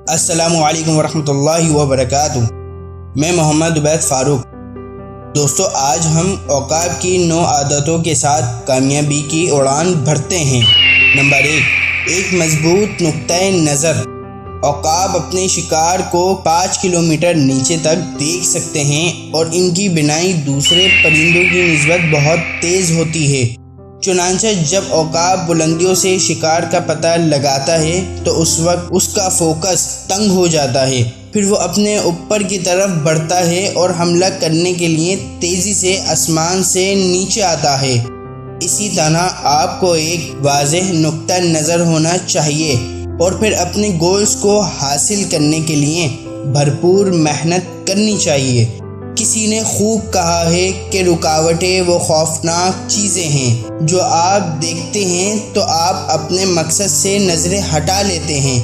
अस्सलामु अलैकुम वरहमतुल्लाहि वबरकातुहू। मैं मोहम्मद उबैद फ़ारूक। दोस्तों, आज हम औकाब की 9 आदतों के साथ कामयाबी की उड़ान भरते हैं। नंबर 1, एक मजबूत नुक्ता नज़र। औकाब अपने शिकार को 5 किलोमीटर नीचे तक देख सकते हैं और इनकी बिनाई दूसरे परिंदों की निस्बत बहुत तेज़ होती है। चुनांचे जब औकाब बुलंदियों से शिकार का पता लगाता है तो उस वक्त उसका फोकस तंग हो जाता है। फिर वो अपने ऊपर की तरफ बढ़ता है और हमला करने के लिए तेज़ी से आसमान से नीचे आता है। इसी तरह आपको एक वाज़ेह नुक्ता नज़र होना चाहिए और फिर अपने गोल्स को हासिल करने के लिए भरपूर मेहनत करनी चाहिए। किसी ने खूब कहा है कि रुकावटें वो खौफनाक चीज़ें हैं जो आप देखते हैं तो आप अपने मकसद से नज़रें हटा लेते हैं।